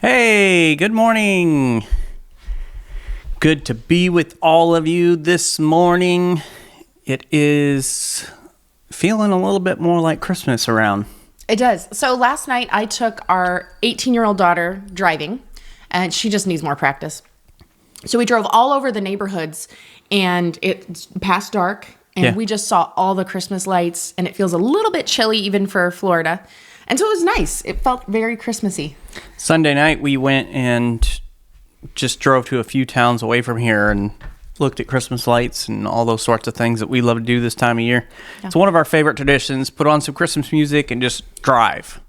Hey, good morning. Good to be with all of you this morning. It is feeling a little bit more like Christmas around. It does. So last night I took our 18-year-old daughter driving, and she just needs more practice. So we drove all over the neighborhoods, and it's past dark, and we just saw all the Christmas lights, and it feels a little bit chilly even for Florida. And so it was nice. It felt very Christmassy. Sunday night we went and just drove to a few towns away from here and looked at Christmas lights and all those sorts of things that we love to do this time of year. Yeah. It's one of our favorite traditions. Put on some Christmas music and just drive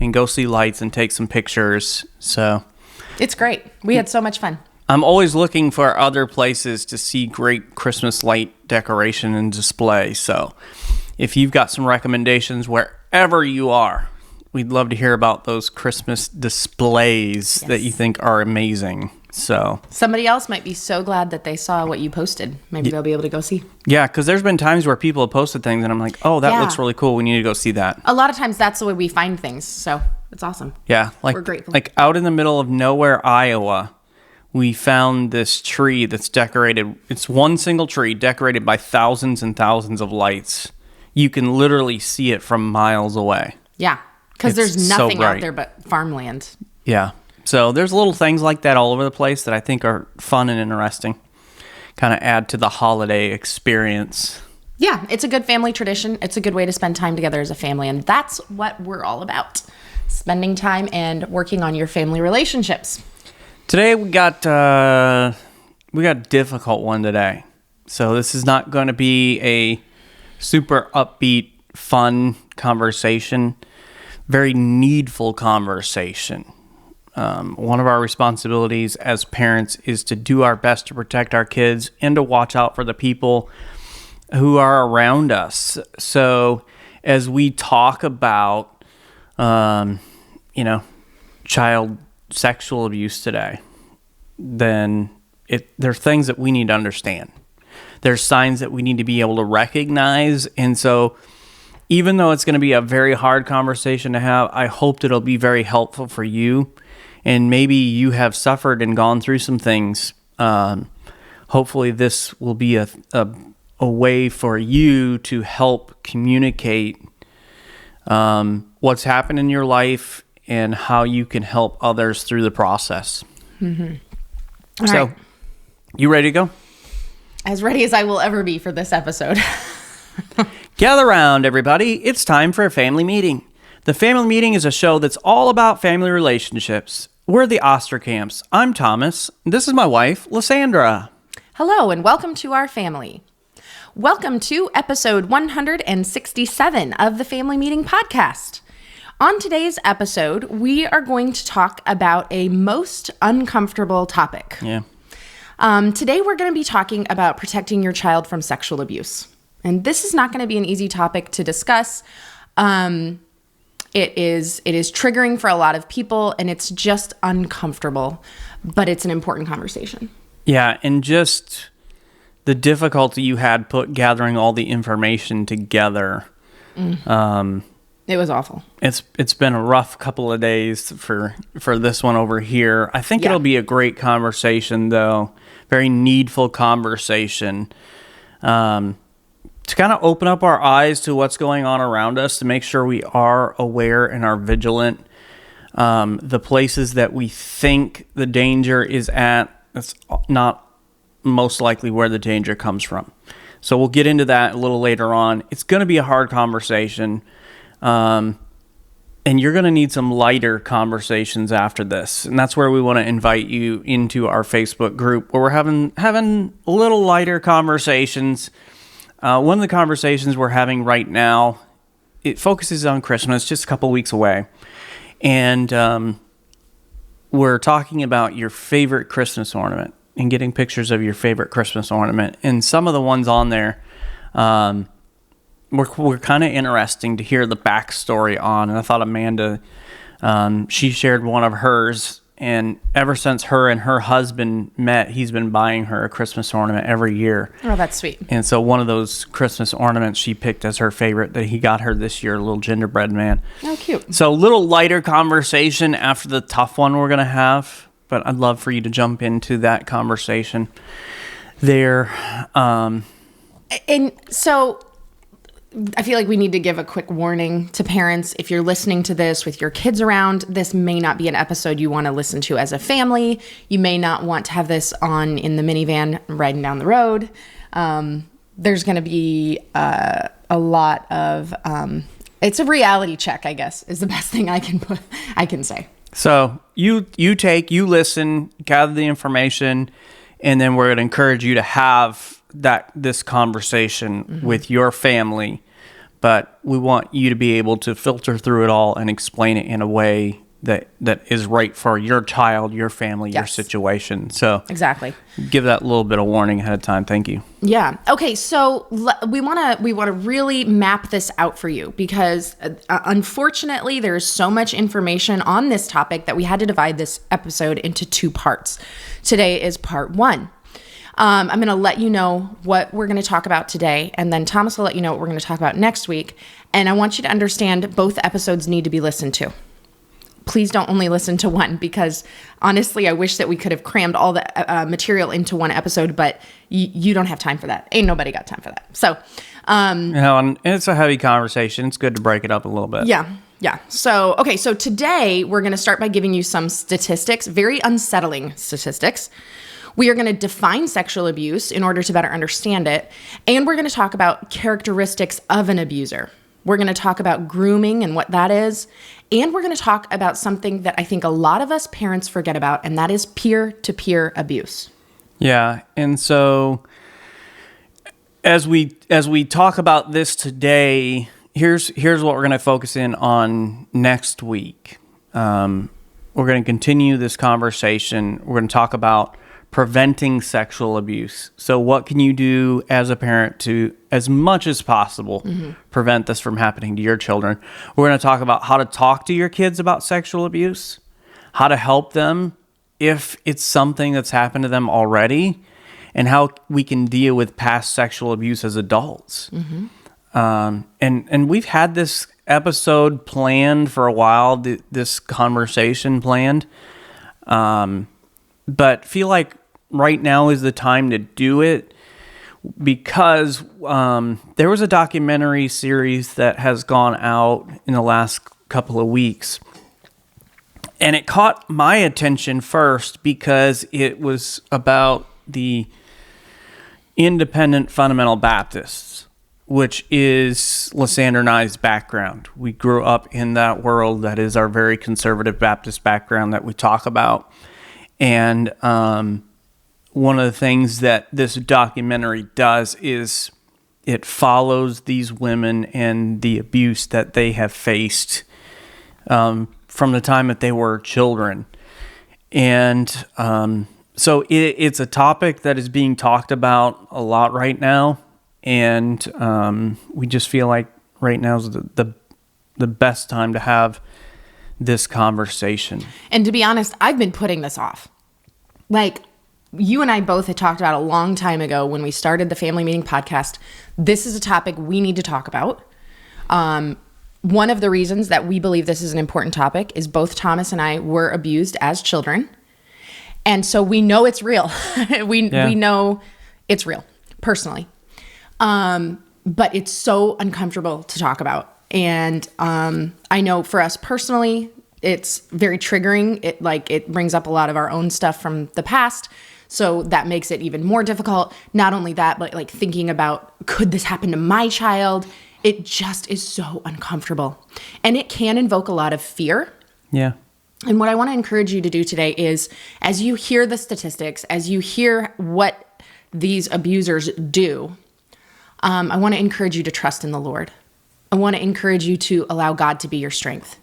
and go see lights and take some pictures. So it's great. We had so much fun. I'm always looking for other places to see great Christmas light decoration and display. So if you've got some recommendations wherever you are, we'd love to hear about those Christmas displays that you think are amazing. So somebody else might be so glad that they saw what you posted. Maybe they'll be able to go see. Yeah, because there's been times where people have posted things and I'm like, oh, that looks really cool. We need to go see that. A lot of times that's the way we find things. So it's awesome. Yeah. We're grateful. Like out in the middle of nowhere, Iowa, we found this tree that's decorated. It's one single tree decorated by thousands and thousands of lights. You can literally see it from miles away. Yeah. Because there's nothing out there but farmland. Yeah. So there's little things like that all over the place that I think are fun and interesting. Kind of add to the holiday experience. Yeah, it's a good family tradition. It's a good way to spend time together as a family. And that's what we're all about. Spending time and working on your family relationships. Today we got a difficult one today. So this is not going to be a super upbeat, fun conversation. Very needful conversation. One of our responsibilities as parents is to do our best to protect our kids and to watch out for the people who are around us. So as we talk about, child sexual abuse today, then there are things that we need to understand. There's signs that we need to be able to recognize. And so even though it's going to be a very hard conversation to have, I hope that it'll be very helpful for you. And maybe you have suffered and gone through some things. Hopefully this will be a way for you to help communicate what's happened in your life and how you can help others through the process. Mm-hmm. So, right. You ready to go? As ready as I will ever be for this episode. Gather around, everybody. It's time for a family meeting. The Family Meeting is a show that's all about family relationships. We're the Osterkamps. I'm Thomas. This is my wife, Lysandra. Hello, and welcome to our family. Welcome to episode 167 of the Family Meeting podcast. On today's episode, we are going to talk about a most uncomfortable topic. Yeah. Today, we're going to be talking about protecting your child from sexual abuse. And this is not going to be an easy topic to discuss. It is triggering for a lot of people, and it's just uncomfortable, but it's an important conversation. Yeah, and just the difficulty you had gathering all the information together. It was awful. It's been a rough couple of days for this one over here. I think it'll be a great conversation, though. Very needful conversation. To kind of open up our eyes to what's going on around us, to make sure we are aware and are vigilant. The places that we think the danger is at, that's not most likely where the danger comes from. So we'll get into that a little later on. It's going to be a hard conversation. And you're going to need some lighter conversations after this. And that's where we want to invite you into our Facebook group, where we're having a little lighter conversations. One of the conversations we're having right now, it focuses on Christmas, just a couple weeks away. And we're talking about your favorite Christmas ornament and getting pictures of your favorite Christmas ornament. And some of the ones on there were kind of interesting to hear the backstory on. And I thought Amanda, she shared one of hers, And ever since her and her husband met, he's been buying her a Christmas ornament every year. Oh, that's sweet. And so one of those Christmas ornaments she picked as her favorite that he got her this year, a little gingerbread man. Oh, cute. So a little lighter conversation after the tough one we're going to have. But I'd love for you to jump into that conversation there. And so I feel like we need to give a quick warning to parents. If you're listening to this with your kids around, this may not be an episode you want to listen to as a family. You may not want to have this on in the minivan riding down the road. There's going to be a lot of, it's a reality check, I guess, is the best thing I can say. So you listen, gather the information, and then we're going to encourage you to have this conversation with your family, but we want you to be able to filter through it all and explain it in a way that is right for your child, your family, your situation. So exactly, give that little bit of warning ahead of time. Thank you. Yeah. Okay. So we want to really map this out for you because unfortunately there's so much information on this topic that we had to divide this episode into 2 parts. Today is part 1. I'm going to let you know what we're going to talk about today, and then Thomas will let you know what we're going to talk about next week. And I want you to understand both episodes need to be listened to. Please don't only listen to one, because honestly, I wish that we could have crammed all the material into one episode, but you don't have time for that. Ain't nobody got time for that. So, and it's a heavy conversation. It's good to break it up a little bit. Yeah. So, okay. So today we're going to start by giving you some statistics, very unsettling statistics. We are going to define sexual abuse in order to better understand it. And we're going to talk about characteristics of an abuser. We're going to talk about grooming and what that is. And we're going to talk about something that I think a lot of us parents forget about, and that is peer-to-peer abuse. Yeah. And so as we talk about this today, here's what we're going to focus in on next week. We're going to continue this conversation. We're going to talk about preventing sexual abuse. So what can you do as a parent to, as much as possible, prevent this from happening to your children? We're going to talk about how to talk to your kids about sexual abuse, how to help them if it's something that's happened to them already, and how we can deal with past sexual abuse as adults. And we've had this episode planned for a while, this conversation planned, but feel like right now is the time to do it, because there was a documentary series that has gone out in the last couple of weeks, and it caught my attention first because it was about the Independent Fundamental Baptists, which is Lysandra and I's background. We grew up in that world. That is our very conservative Baptist background that we talk about. And one of the things that this documentary does is it follows these women and the abuse that they have faced from the time that they were children. And so it's a topic that is being talked about a lot right now. And we just feel like right now is the best time to have this conversation. And to be honest, I've been putting this off. Like, you and I both had talked about a long time ago when we started the Family Meeting podcast. This is a topic we need to talk about. One of the reasons that we believe this is an important topic is both Thomas and I were abused as children. And so we know it's real. We know it's real, personally. But it's so uncomfortable to talk about. And I know for us personally, it's very triggering. It brings up a lot of our own stuff from the past. So that makes it even more difficult. Not only that, but like thinking about, could this happen to my child? It just is so uncomfortable. And it can invoke a lot of fear. Yeah. And what I want to encourage you to do today is, as you hear the statistics, as you hear what these abusers do, I want to encourage you to trust in the Lord. I want to encourage you to allow God to be your strength.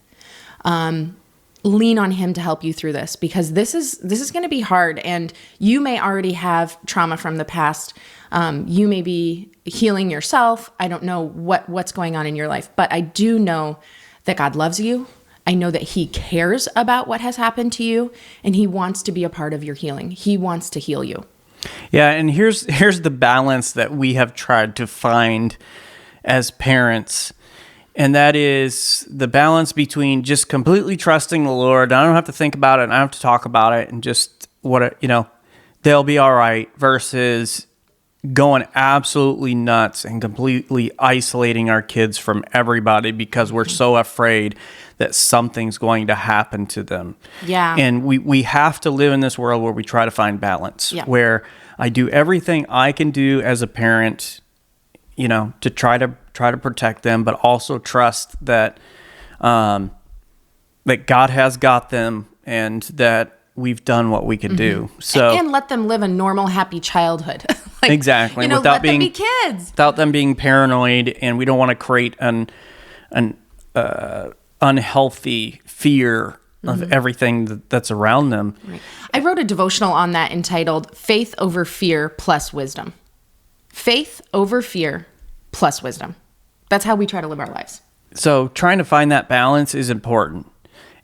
Lean on him to help you through this, because this is going to be hard, and you may already have trauma from the past. You may be healing yourself. I don't know what's going on in your life, but I do know that God loves you I know that he cares about what has happened to you, and he wants to be a part of your healing. He wants to heal you. Yeah, and here's the balance that we have tried to find as parents. And that is the balance between just completely trusting the Lord. I don't have to think about it. And I don't have to talk about it. And just they'll be all right, versus going absolutely nuts and completely isolating our kids from everybody because we're so afraid that something's going to happen to them. Yeah. And we have to live in this world where we try to find balance, where I do everything I can do as a parent, to try to protect them, but also trust that that God has got them and that we've done what we can do. So and let them live a normal, happy childhood. Exactly. Without them be kids. Without them being paranoid, and we don't want to create an unhealthy fear of everything that's around them. Right. I wrote a devotional on that entitled Faith Over Fear Plus Wisdom. Faith over fear plus wisdom. That's how we try to live our lives. So trying to find that balance is important.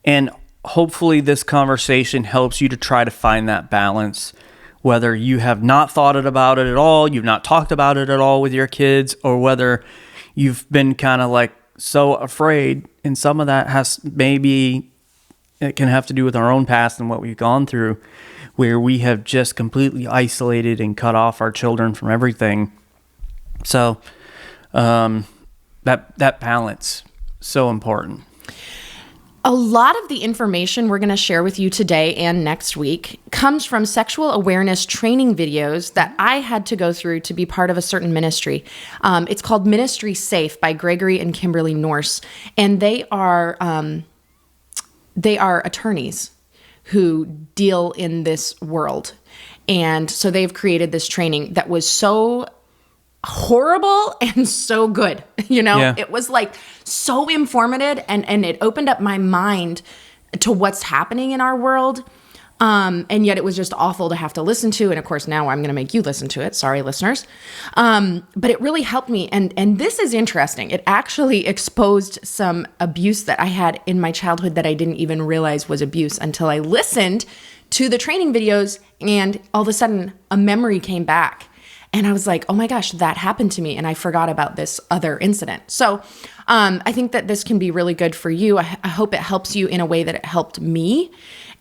And hopefully this conversation helps you to try to find that balance, whether you have not thought about it at all, you've not talked about it at all with your kids, or whether you've been kind of like so afraid. And some of that it can have to do with our own past and what we've gone through, where we have just completely isolated and cut off our children from everything. So that balance, so important. A lot of the information we're going to share with you today and next week comes from sexual awareness training videos that I had to go through to be part of a certain ministry. It's called Ministry Safe by Gregory and Kimberly Norse, and they are attorneys who deal in this world. And so they've created this training that was so horrible and so good. It was like so informative, and it opened up my mind to what's happening in our world. And yet it was just awful to have to listen to. And of course, now I'm going to make you listen to it. Sorry, listeners. But it really helped me. And this is interesting. It actually exposed some abuse that I had in my childhood that I didn't even realize was abuse until I listened to the training videos, and all of a sudden a memory came back. And I was like, oh my gosh, that happened to me. And I forgot about this other incident. So I think that this can be really good for you. I hope it helps you in a way that it helped me.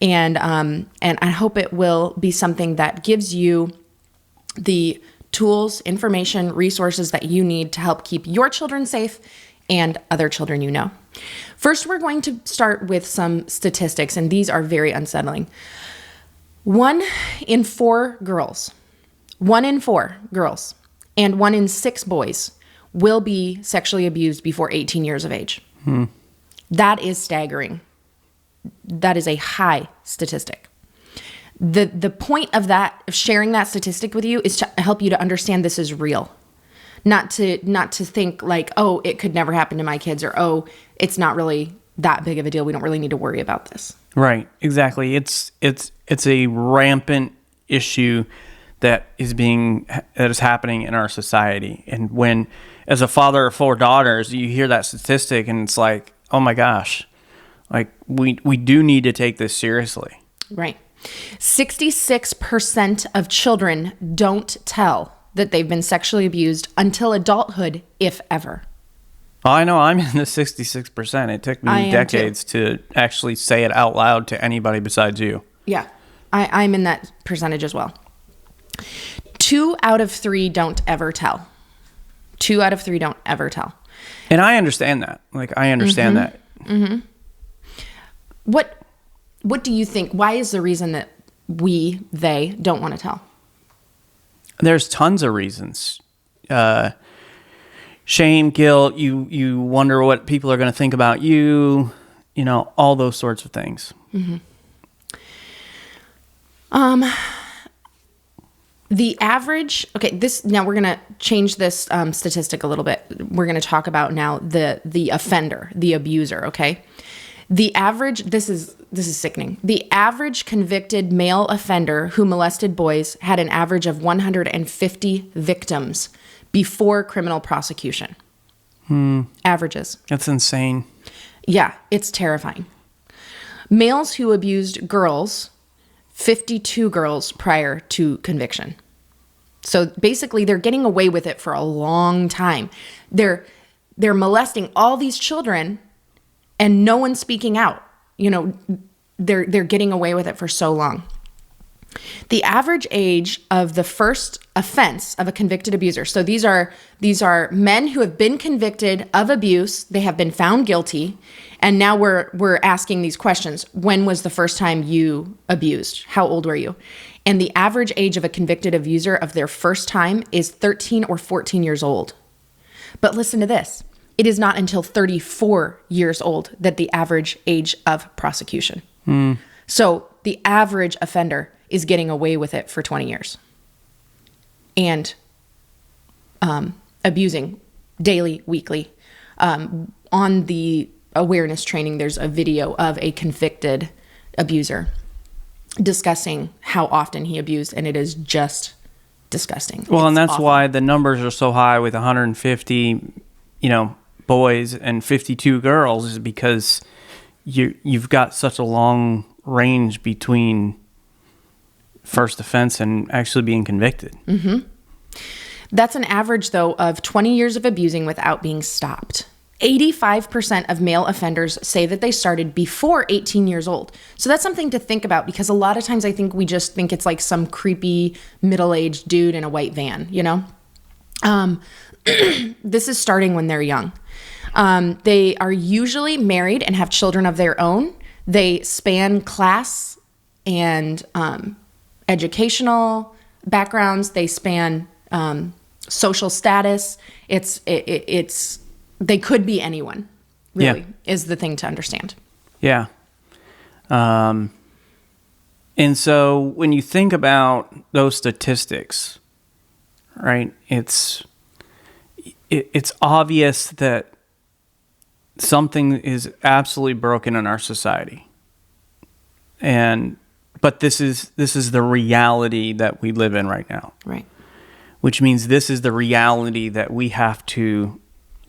And I hope it will be something that gives you the tools, information, resources that you need to help keep your children safe and other children you know. First, we're going to start with some statistics, and these are very unsettling. 1 in 4 girls and 1 in 6 boys will be sexually abused before 18 years of age. That is staggering. That is a high statistic. The point of that, of sharing that statistic with you, is to help you to understand this is real. Not to think like, oh, it could never happen to my kids, or, oh, it's not really that big of a deal. We don't really need to worry about this. Right. Exactly. It's a rampant issue that is happening in our society. And when, as a father of 4 daughters, you hear that statistic and it's like, oh my gosh, like we do need to take this seriously. Right. 66% of children don't tell that they've been sexually abused until adulthood, if ever. Well, I know I'm in the 66%. It took me decades to actually say it out loud to anybody besides you. Yeah, I'm in that percentage as well. 2 out of 3 don't ever tell. 2 out of 3 don't ever tell. And I understand that. Like, I understand that. Mm-hmm. What do you think? Why is the reason that they don't want to tell? There's tons of reasons. Shame, guilt, you wonder what people are going to think about you, all those sorts of things. Mm-hmm. The average, now we're going to change this statistic a little bit. We're going to talk about now the offender, the abuser, okay? The average, this is sickening. The average convicted male offender who molested boys had an average of 150 victims before criminal prosecution. Averages. That's insane. Yeah, it's terrifying. Males who abused girls, 52 girls prior to conviction. So basically they're getting away with it for a long time. They're molesting all these children and no one's speaking out. You know, they're getting away with it for so long. The average age of the first offense of a convicted abuser. So these are men who have been convicted of abuse. They have been found guilty. And now we're asking these questions. When was the first time you abused? How old were you? And the average age of a convicted abuser of their first time is 13 or 14 years old. But listen to this. It is not until 34 years old that the average age of prosecution. So the average offender is getting away with it for 20 years and abusing daily, weekly. On the awareness training, there's a video of a convicted abuser discussing how often he abused, and it is just disgusting. Well, and that's awful. why the numbers are so high with 150, boys and 52 girls, is because you've got such a long range between first offense and actually being convicted. Mm-hmm. That's an average, though, of 20 years of abusing without being stopped. 85% of male offenders say that they started before 18 years old. So that's something to think about, because a lot of times I think we just think it's like some creepy middle-aged dude in a white van, This is starting when they're young. They are usually married and have children of their own. They span class and educational backgrounds. They span social status. They could be anyone, really, is the thing to understand. Yeah. And so when you think about those statistics, right, it's obvious that something is absolutely broken in our society. But this is the reality that we live in right now. Right. Which means this is the reality that we have to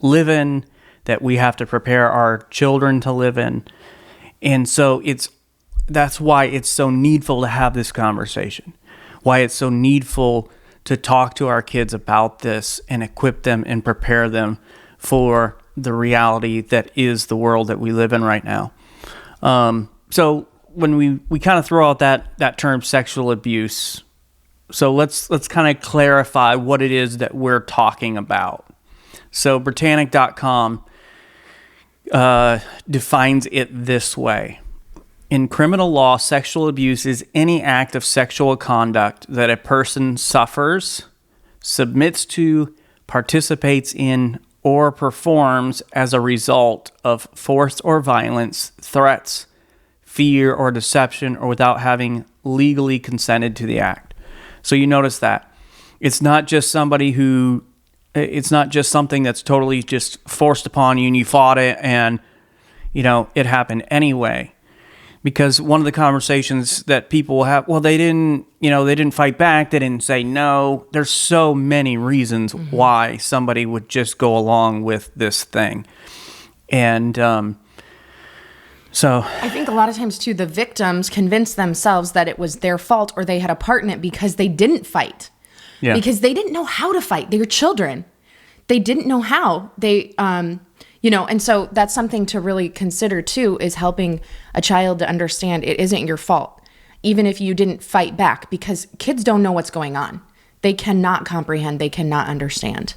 live in, that we have to prepare our children to live in. And so that's why it's so needful to have this conversation, why it's so needful to talk to our kids about this and equip them and prepare them for the reality that is the world that we live in right now. So when we kind of throw out that term sexual abuse, so let's kind of clarify what it is that we're talking about. So Britannic.com defines it this way. In criminal law, sexual abuse is any act of sexual conduct that a person suffers, submits to, participates in, or performs as a result of force or violence, threats, fear, or deception, or without having legally consented to the act. So you notice that. It's not just something that's totally just forced upon you and you fought it and, it happened anyway. Because one of the conversations that people will have, well, they didn't fight back. They didn't say no. There's so many reasons why somebody would just go along with this thing. And so I think a lot of times too, the victims convince themselves that it was their fault or they had a part in it because they didn't fight. Yeah. Because they didn't know how to fight. They were children. They didn't know how. And so that's something to really consider too, is helping a child to understand it isn't your fault, even if you didn't fight back, because kids don't know what's going on. They cannot comprehend. They cannot understand.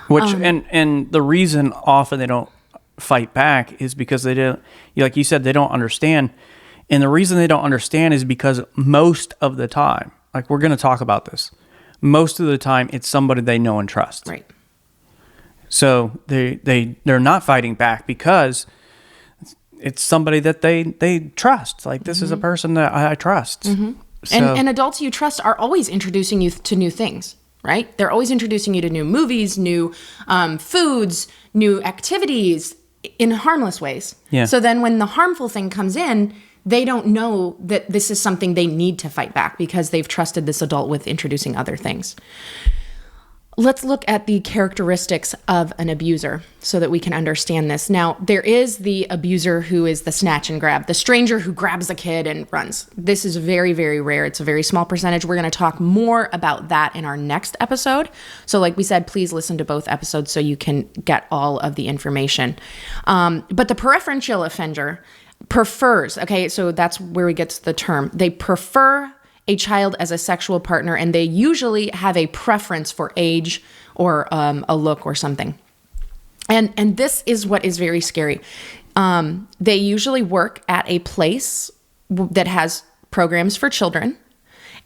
And the reason often they don't fight back is because they don't, like you said, they don't understand. And the reason they don't understand is because most of the time, like we're going to talk about this, most of the time it's somebody they know and trust. Right. So they're not fighting back because it's somebody that they trust. Like, this is a person that I trust. Mm-hmm. So, and adults you trust are always introducing you to new things, right? They're always introducing you to new movies, new foods, new activities in harmless ways. Yeah. So then when the harmful thing comes in, they don't know that this is something they need to fight back because they've trusted this adult with introducing other things. let's look at the characteristics of an abuser so that we can understand this. Now, there is the abuser who is the snatch and grab, the stranger who grabs a kid and runs. This is very, very rare. It's a very small percentage. We're going to talk more about that in our next episode. So like we said, please listen to both episodes so you can get all of the information. But the preferential offender prefers, okay, so that's where we get to the term. They prefer a child as a sexual partner, and they usually have a preference for age or a look or something. And this is what is very scary. They usually work at a place that has programs for children,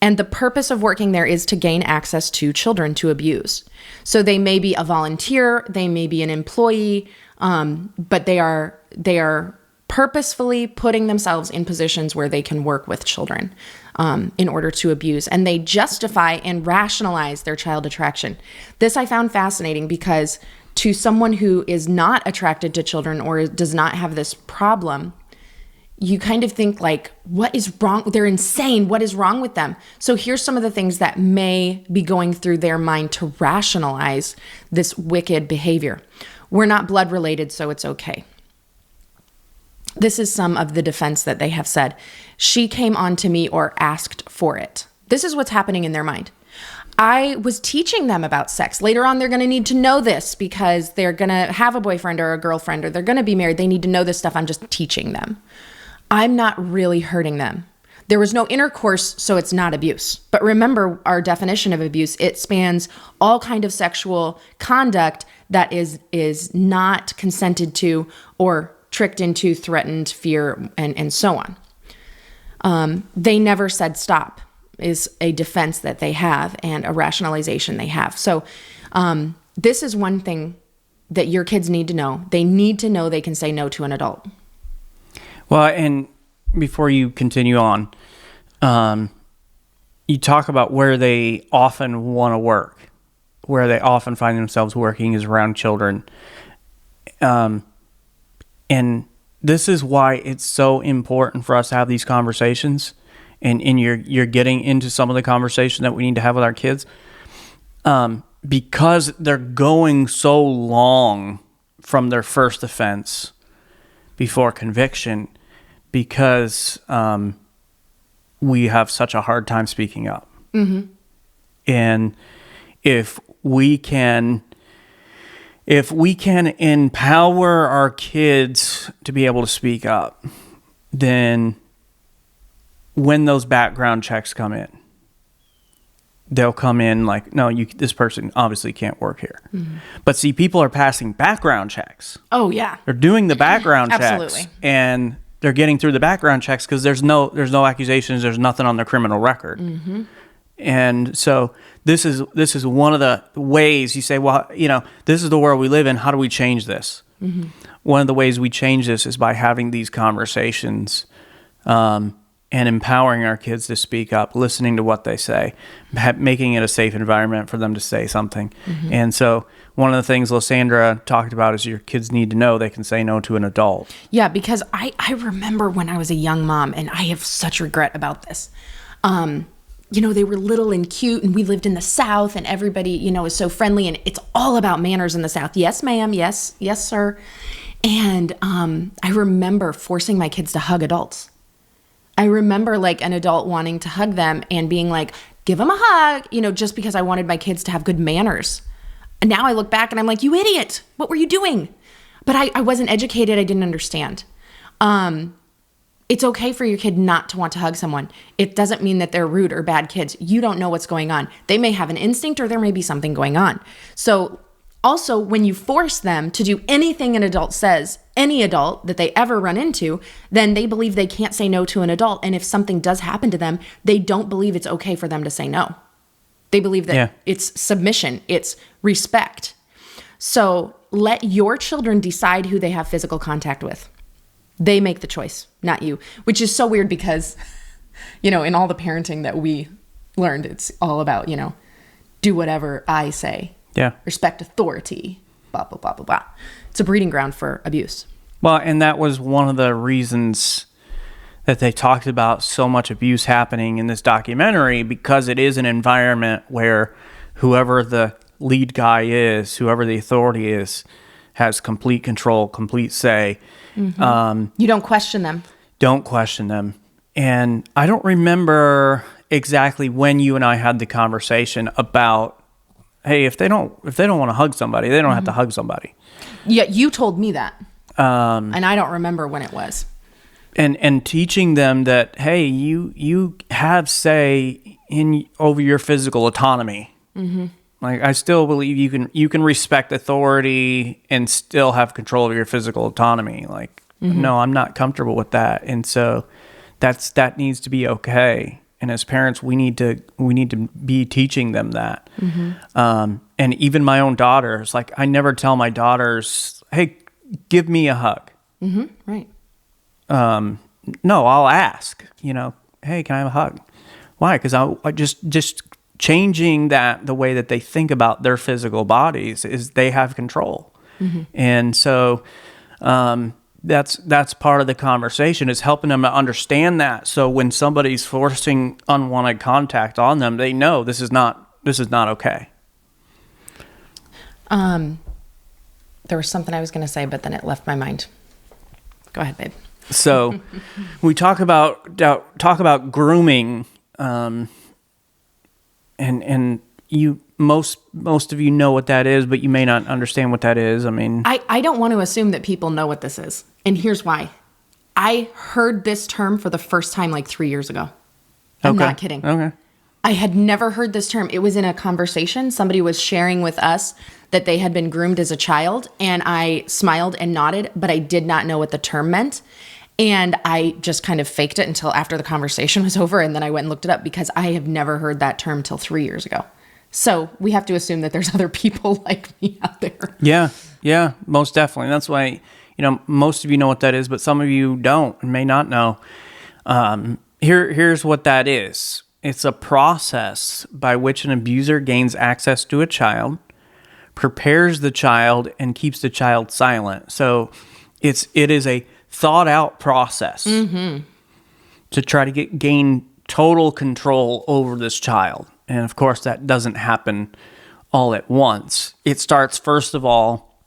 and the purpose of working there is to gain access to children to abuse. So they may be a volunteer, they may be an employee, but they are purposefully putting themselves in positions where they can work with children in order to abuse. And they justify and rationalize their child attraction. This I found fascinating because to someone who is not attracted to children or does not have this problem, you kind of think like, what is wrong? They're insane. What is wrong with them? So here's some of the things that may be going through their mind to rationalize this wicked behavior. We're not blood related, so it's okay. This is some of the defense that they have said. She came on to me or asked for it. This is what's happening in their mind. I was teaching them about sex. Later on, they're going to need to know this because they're going to have a boyfriend or a girlfriend or they're going to be married. They need to know this stuff. I'm just teaching them. I'm not really hurting them. There was no intercourse, so it's not abuse. But remember our definition of abuse. It spans all kind of sexual conduct that is not consented to or tricked into, threatened, fear, and so on. They never said stop is a defense that they have and a rationalization they have. So this is one thing that your kids need to know. They need to know they can say no to an adult. Well, and before you continue on, you talk about where they often want to work, where they often find themselves working is around children. And this is why it's so important for us to have these conversations. And you're getting into some of the conversation that we need to have with our kids. Because they're going so long from their first offense before conviction, because we have such a hard time speaking up. Mm-hmm. And if we can empower our kids to be able to speak up, then when those background checks come in, they'll come in like, no, this person obviously can't work here. Mm-hmm. But see, people are passing background checks. Oh yeah. They're doing the background checks. Absolutely. And they're getting through the background checks because there's no accusations, there's nothing on their criminal record. Mm-hmm. And so this is one of the ways you say, well, this is the world we live in. How do we change this? Mm-hmm. One of the ways we change this is by having these conversations and empowering our kids to speak up, listening to what they say, making it a safe environment for them to say something. Mm-hmm. And so one of the things Lysandra talked about is your kids need to know they can say no to an adult. Yeah, because I remember when I was a young mom, and I have such regret about this. They were little and cute, and we lived in the South, and everybody, is so friendly, and it's all about manners in the South. Yes, ma'am. Yes, sir. And I remember forcing my kids to hug adults. I remember like an adult wanting to hug them and being like, give them a hug, just because I wanted my kids to have good manners. And now I look back and I'm like, you idiot, what were you doing? But I wasn't educated. I didn't understand. It's okay for your kid not to want to hug someone. It doesn't mean that they're rude or bad kids. You don't know what's going on. They may have an instinct or there may be something going on. So also, when you force them to do anything an adult says, any adult that they ever run into, then they believe they can't say no to an adult. And if something does happen to them, they don't believe it's okay for them to say no. They believe that it's submission, it's respect. So let your children decide who they have physical contact with. They make the choice, not you, which is so weird because, in all the parenting that we learned, it's all about, do whatever I say. Yeah. Respect authority, blah, blah, blah, blah, blah. It's a breeding ground for abuse. Well, and that was one of the reasons that they talked about so much abuse happening in this documentary, because it is an environment where whoever the lead guy is, whoever the authority is, has complete control, complete say. You don't question them. Don't question them. And I don't remember exactly when you and I had the conversation about, hey, if they don't want to hug somebody, they don't have to hug somebody. Yeah, you told me that. And I don't remember when it was. And teaching them that, hey, you have say over your physical autonomy. Like, I still believe you can respect authority and still have control of your physical autonomy. Like, no, I'm not comfortable with that, and so that needs to be okay. And as parents, we need to be teaching them that. And even my own daughters, like, I never tell my daughters, hey, give me a hug. Right. No, I'll ask, hey, can I have a hug? Why? Because I just changing the way that they think about their physical bodies is they have control. And so that's part of the conversation, is helping them to understand that. So when somebody's forcing unwanted contact on them, they know this is not okay. There was something I was going to say, but then it left my mind. Go ahead, babe. So we talk about grooming, and you most of you know what that is, but you may not understand what that is. I mean, I don't want to assume that people know what this is, and here's why. I heard this term for the first time like 3 years ago. I'm not kidding. Okay. I had never heard this term. It was in a conversation. Somebody was sharing with us that they had been groomed as a child, and I smiled and nodded, but I did not know what the term meant. And I just kind of faked it until after the conversation was over, and then I went and looked it up because I have never heard that term till 3 years ago. So we have to assume that there's other people like me out there. Yeah, most definitely. That's why, most of you know what that is, but some of you don't and may not know. Here's what that is. It's a process by which an abuser gains access to a child, prepares the child, and keeps the child silent. So it is a thought out process to try to gain total control over this child. And of course, that doesn't happen all at once. It starts, first of all,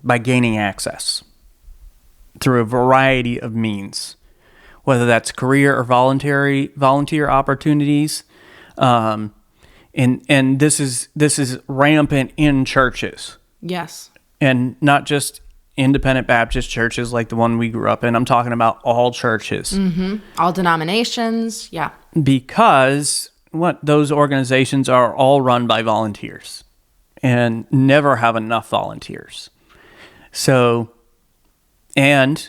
by gaining access through a variety of means, whether that's career or volunteer opportunities. And this is rampant in churches. Yes. And not just independent Baptist churches like the one we grew up in. I'm talking about all churches. All denominations. Yeah. Because those organizations are all run by volunteers and never have enough volunteers. So, and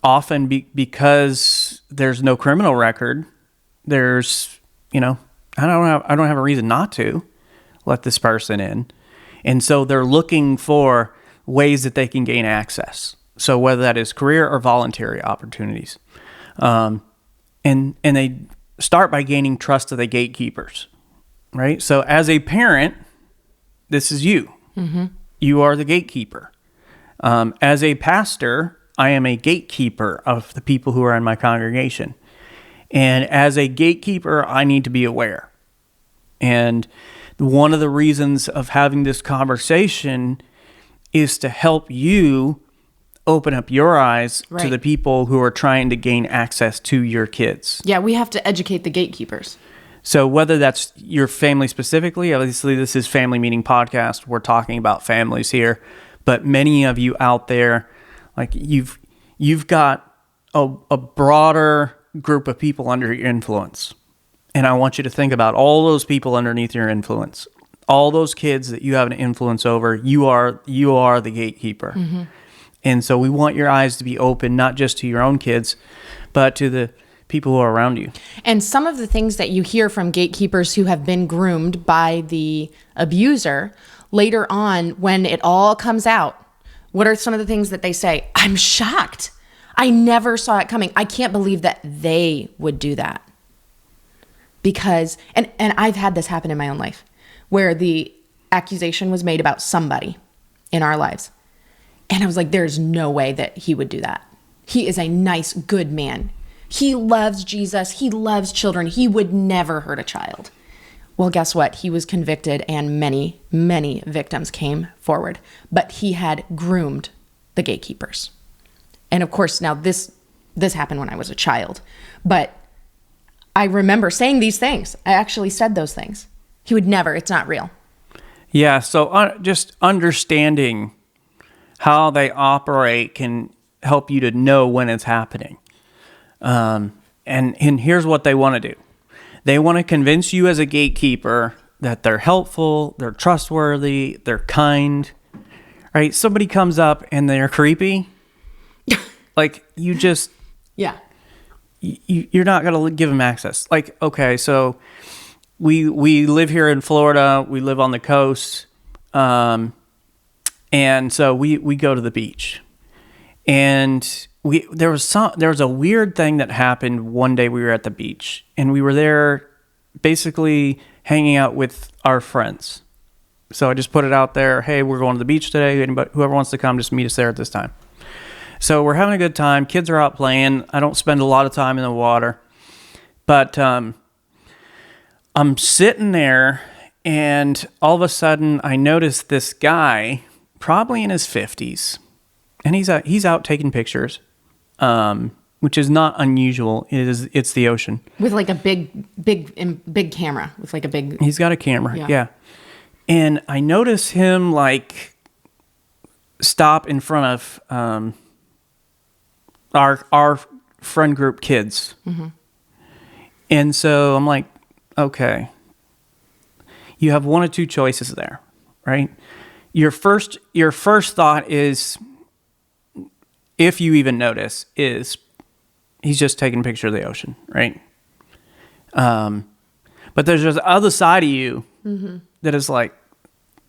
often because there's no criminal record, there's, I don't have a reason not to let this person in. And so they're looking for ways that they can gain access. So whether that is career or voluntary opportunities. And they start by gaining trust of the gatekeepers, right? So as a parent, this is you. You are the gatekeeper. As a pastor, I am a gatekeeper of the people who are in my congregation. And as a gatekeeper, I need to be aware. And one of the reasons of having this conversation is to help you open up your eyes to the people who are trying to gain access to your kids. Yeah, we have to educate the gatekeepers. So whether that's your family specifically, obviously this is Family Meeting Podcast. We're talking about families here. But many of you out there, like you've got a broader group of people under your influence. And I want you to think about all those people underneath your influence. All those kids that you have an influence over, you are the gatekeeper. And so we want your eyes to be open, not just to your own kids, but to the people who are around you. And some of the things that you hear from gatekeepers who have been groomed by the abuser, later on when it all comes out, what are some of the things that they say? I'm shocked. I never saw it coming. I can't believe that they would do that. Because, and I've had this happen in my own life, where the accusation was made about somebody in our lives. And I was like, there's no way that he would do that. He is a nice, good man. He loves Jesus. He loves children. He would never hurt a child. Well, guess what? He was convicted and many, many victims came forward. But he had groomed the gatekeepers. And of course, now this happened when I was a child. But I remember saying these things. I actually said those things. He would never. It's not real. Yeah, so just understanding how they operate can help you to know when it's happening. And here's what they want to do. They want to convince you as a gatekeeper that they're helpful, they're trustworthy, they're kind, right? Somebody comes up and they're creepy. Like, you just... Yeah. You're not going to give them access. Like, okay, so we live here in Florida. We live on the coast. And so we go to the beach. And there was a weird thing that happened one day. We were at the beach and we were there basically hanging out with our friends. So I just put it out there, hey, we're going to the beach today. Anybody, whoever wants to come, just meet us there at this time. So we're having a good time. Kids are out playing. I don't spend a lot of time in the water. But I'm sitting there, and all of a sudden I notice this guy, probably in his 50s, and he's out taking pictures, which is not unusual. It's the ocean. With like a big camera. With like a big... He's got a camera, yeah. And I notice him like stop in front of... our friend group kids. Mm-hmm. And so I'm like, okay, you have one of two choices there, right? Your first thought is, if you even notice, is he's just taking a picture of the ocean, right? But there's this other side of you that is like,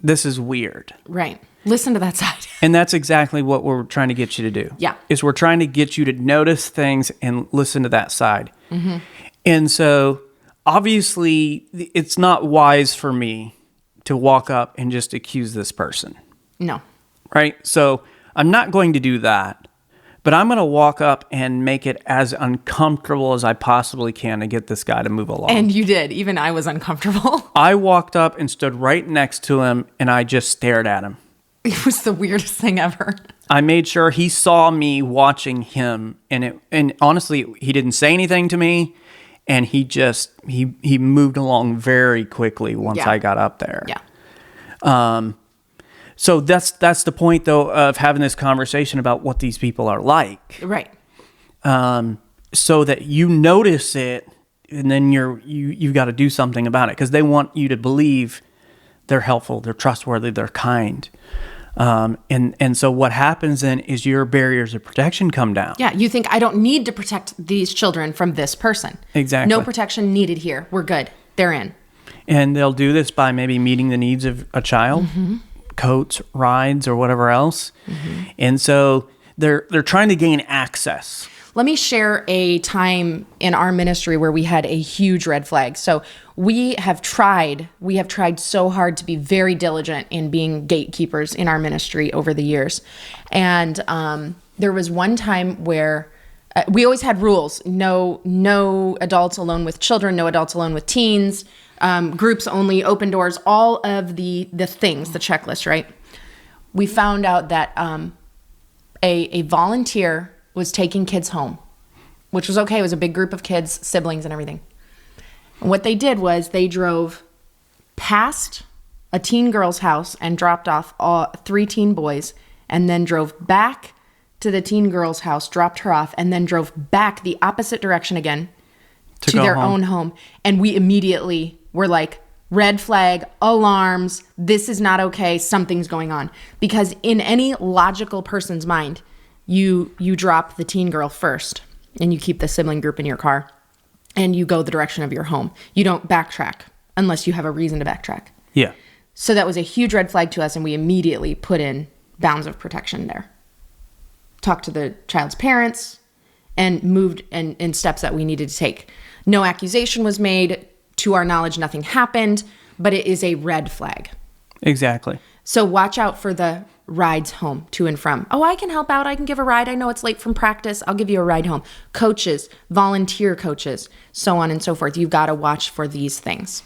this is weird. Right. Listen to that side. And that's exactly what we're trying to get you to do. Yeah. Is we're trying to get you to notice things and listen to that side. Mm-hmm. And so obviously it's not wise for me to walk up and just accuse this person. No. Right? So I'm not going to do that. But I'm going to walk up and make it as uncomfortable as I possibly can to get this guy to move along. And you did. Even I was uncomfortable. I walked up and stood right next to him, and I just stared at him. It was the weirdest thing ever. I made sure he saw me watching him, and honestly, he didn't say anything to me, and he moved along very quickly once I got up there. Yeah. So that's the point, though, of having this conversation about what these people are like. Right. So that you notice it, and then you've got to do something about it, because they want you to believe they're helpful, they're trustworthy, they're kind. And so what happens then is your barriers of protection come down. Yeah, you think, I don't need to protect these children from this person. Exactly. No protection needed here. We're good. They're in. And they'll do this by maybe meeting the needs of a child, coats, rides, or whatever else. And so they're trying to gain access. Let me share a time in our ministry where we had a huge red flag. So we have tried so hard to be very diligent in being gatekeepers in our ministry over the years. And there was one time where we always had rules: no adults alone with children, no adults alone with teens, groups only, open doors, all of the things, the checklist, right? We found out that a volunteer was taking kids home, which was okay. It was a big group of kids, siblings and everything. And what they did was they drove past a teen girl's house and dropped off 3 teen boys, and then drove back to the teen girl's house, dropped her off, and then drove back the opposite direction again to their own home. And we immediately were like, red flag, alarms, this is not okay, something's going on. Because in any logical person's mind, you drop the teen girl first, and you keep the sibling group in your car, and you go the direction of your home. You don't backtrack unless you have a reason to backtrack. Yeah. So that was a huge red flag to us, and we immediately put in bounds of protection there. Talked to the child's parents and moved in steps that we needed to take. No accusation was made. To our knowledge, nothing happened, but it is a red flag. Exactly. So watch out for the rides home, to and from. Oh, I can help out. I can give a ride. I know it's late from practice. I'll give you a ride home. Coaches, volunteer coaches, so on and so forth. You've got to watch for these things.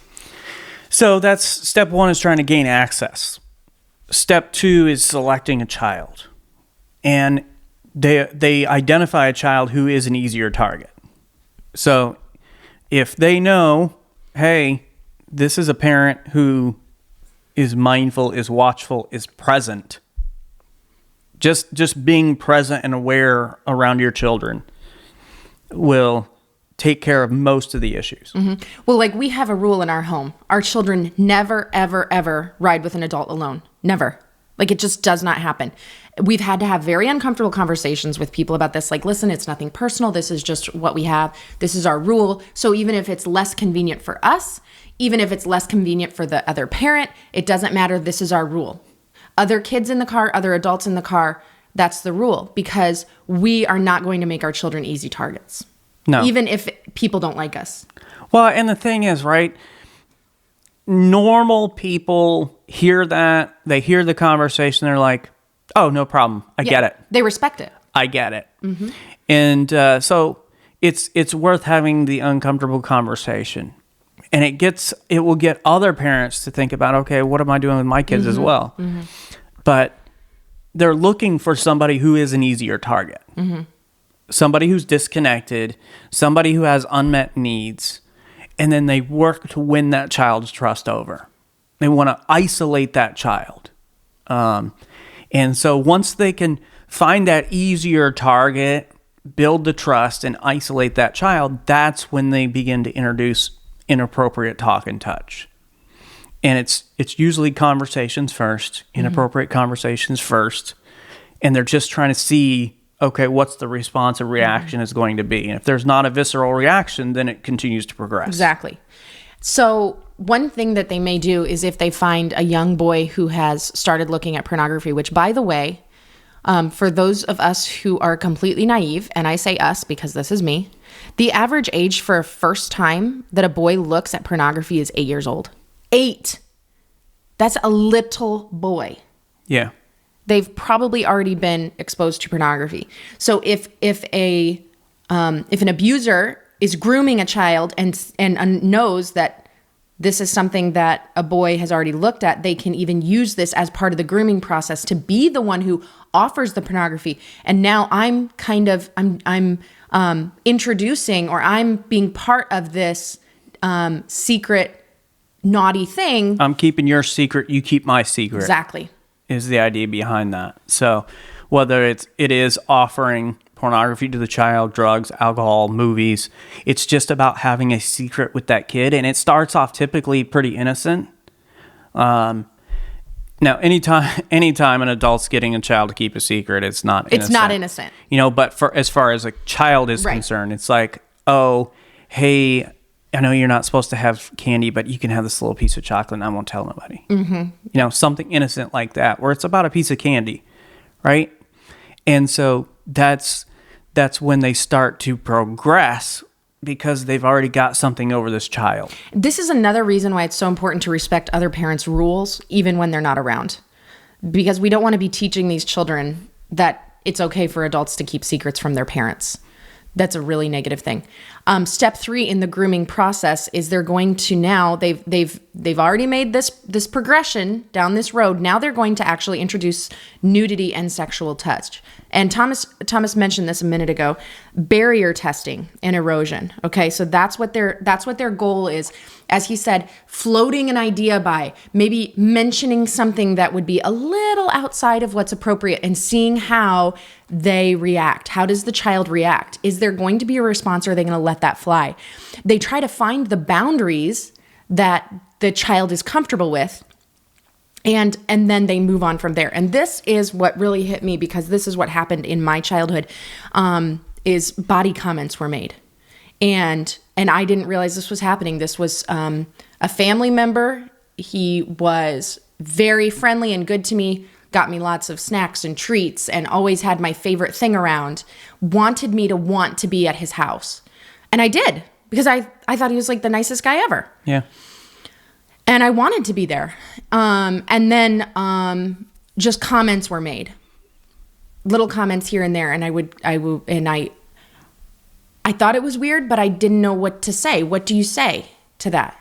So that's step one, is trying to gain access. Step two is selecting a child. And they identify a child who is an easier target. So if they know, hey, this is a parent who is mindful, is watchful, is present, just being present and aware around your children will take care of most of the issues. Mm-hmm. Well, like we have a rule in our home. Our children never, ever, ever ride with an adult alone. Never. Like it just does not happen. We've had to have very uncomfortable conversations with people about this. Like, listen, it's nothing personal. This is just what we have. This is our rule. So even if it's less convenient for us, even if it's less convenient for the other parent, it doesn't matter. This is our rule. Other kids in the car, other adults in the car, that's the rule, because we are not going to make our children easy targets. No. Even if people don't like us. Well, and the thing is, right, normal people hear that, they hear the conversation, they're like, oh, no problem. I get it. They respect it. I get it. Mm-hmm. And so it's worth having the uncomfortable conversation. And it will get other parents to think about, okay, what am I doing with my kids as well? Mm-hmm. But they're looking for somebody who is an easier target. Mm-hmm. Somebody who's disconnected, somebody who has unmet needs, and then they work to win that child's trust over. They want to isolate that child. And so once they can find that easier target, build the trust, and isolate that child, that's when they begin to introduce inappropriate talk and touch. And it's usually conversations first, inappropriate conversations first, and they're just trying to see, okay, what's the response or reaction is going to be. And if there's not a visceral reaction, then it continues to progress. Exactly. So one thing that they may do is if they find a young boy who has started looking at pornography, which, by the way, for those of us who are completely naive, and I say us because this is me, the average age for a first time that a boy looks at pornography is 8 years old. 8. That's a little boy. Yeah. They've probably already been exposed to pornography. So if an abuser is grooming a child and knows that this is something that a boy has already looked at, they can even use this as part of the grooming process to be the one who offers the pornography. And now I'm introducing, or I'm being part of this secret naughty thing. I'm keeping your secret, you keep my secret. Exactly. Is the idea behind that. So whether it is offering pornography to the child, drugs, alcohol, movies, it's just about having a secret with that kid. And it starts off typically pretty innocent. Now, anytime an adult's getting a child to keep a secret, it's not innocent. It's not innocent. But as far as a child is concerned, it's like, oh, hey, I know you're not supposed to have candy, but you can have this little piece of chocolate and I won't tell nobody. Mm-hmm. Something innocent like that, where it's about a piece of candy, right? And so that's when they start to progress, because they've already got something over this child. This is another reason why it's so important to respect other parents' rules, even when they're not around. Because we don't want to be teaching these children that it's okay for adults to keep secrets from their parents. That's a really negative thing. Step 3 in the grooming process is they're going to now, they've already made this progression down this road. Now they're going to actually introduce nudity and sexual touch. And Thomas mentioned this a minute ago, barrier testing and erosion. Okay, so that's what their goal is. As he said, floating an idea by, maybe mentioning something that would be a little outside of what's appropriate and seeing how they react. How does the child react? Is there going to be a response, or are they going to let that fly? They try to find the boundaries that the child is comfortable with, and then they move on from there. And this is what really hit me, because this is what happened in my childhood, is body comments were made. And I didn't realize this was happening. This was a family member. He was very friendly and good to me, got me lots of snacks and treats, and always had my favorite thing around, wanted me to want to be at his house. And I did, because I thought he was like the nicest guy ever. Yeah. And I wanted to be there. And then just comments were made. Little comments here and there. And I thought it was weird, but I didn't know what to say. What do you say to that?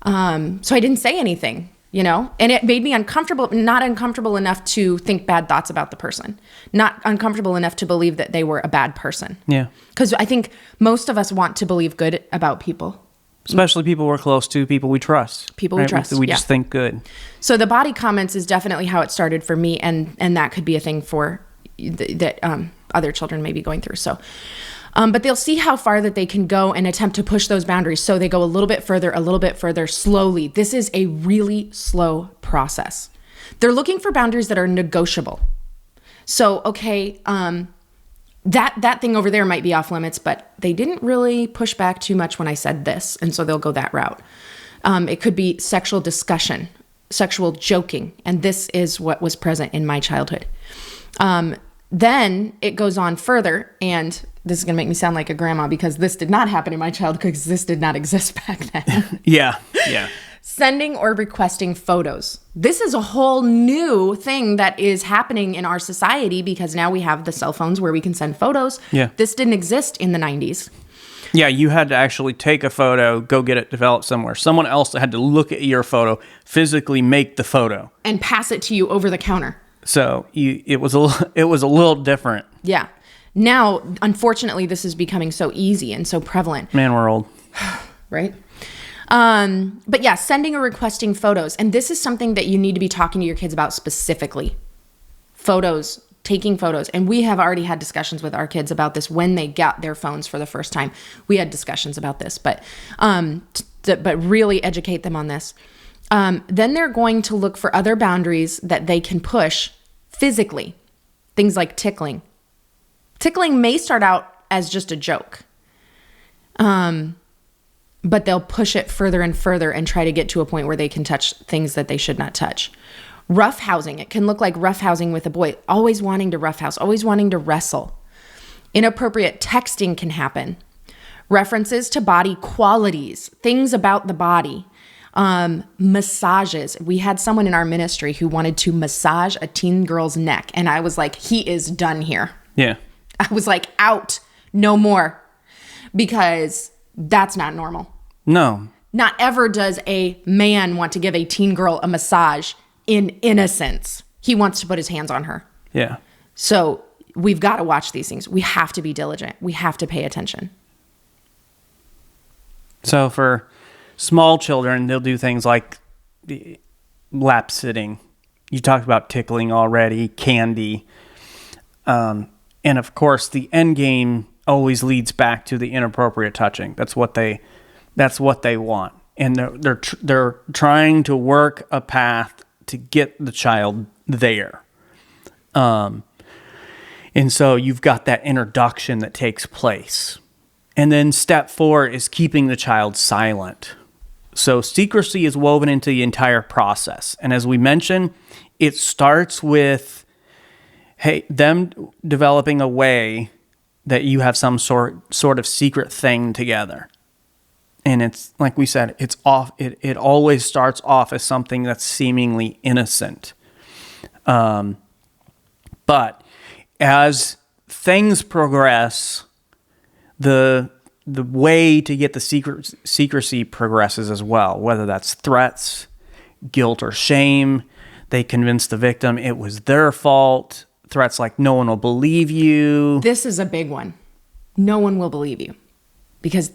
So I didn't say anything, and it made me uncomfortable, not uncomfortable enough to think bad thoughts about the person, not uncomfortable enough to believe that they were a bad person. Yeah. Because I think most of us want to believe good about people. Especially people we're close to, people we trust. People we trust. We just think good. So the body comments is definitely how it started for me, and that could be a thing for that other children may be going through. So, but they'll see how far that they can go and attempt to push those boundaries. So they go a little bit further, slowly. This is a really slow process. They're looking for boundaries that are negotiable. So, okay, that thing over there might be off limits, but they didn't really push back too much when I said this. And so they'll go that route. It could be sexual discussion, sexual joking. And this is what was present in my childhood. Then it goes on further, and this is going to make me sound like a grandma because this did not happen in my childhood because this did not exist back then. Yeah. Sending or requesting photos. This is a whole new thing that is happening in our society because now we have the cell phones where we can send photos. Yeah. This didn't exist in the 90s. Yeah, you had to actually take a photo, go get it developed somewhere. Someone else had to look at your photo, physically make the photo, and pass it to you over the counter. So it was a little different. Yeah. Now, unfortunately, this is becoming so easy and so prevalent. Man, we're old. Right? But yeah, sending or requesting photos. And this is something that you need to be talking to your kids about specifically. Photos, taking photos. And we have already had discussions with our kids about this when they got their phones for the first time. We had discussions about this, but really educate them on this. Then they're going to look for other boundaries that they can push physically. Things like tickling. Tickling may start out as just a joke. But they'll push it further and further and try to get to a point where they can touch things that they should not touch. Roughhousing. It can look like roughhousing with a boy, always wanting to roughhouse, always wanting to wrestle. Inappropriate texting can happen. References to body qualities, things about the body. Massages. We had someone in our ministry who wanted to massage a teen girl's neck. And I was like, he is done here. Yeah. I was like, out, no more. Because that's not normal. No. Not ever does a man want to give a teen girl a massage in innocence. He wants to put his hands on her. Yeah. So we've got to watch these things. We have to be diligent. We have to pay attention. So for small children, they'll do things like lap sitting. You talked about tickling already, candy. And of course, the end game always leads back to the inappropriate touching. That's what they want. And they're trying to work a path to get the child there. And so you've got that introduction that takes place. And then step 4 is keeping the child silent. So secrecy is woven into the entire process. And as we mentioned, it starts with them developing a way that you have some sort of secret thing together. And it's like we said, it's off. It always starts off as something that's seemingly innocent. But as things progress, the way to get the secrecy progresses as well, whether that's threats, guilt, or shame. They convince the victim it was their fault. Threats like no one will believe you. This is a big one. No one will believe you because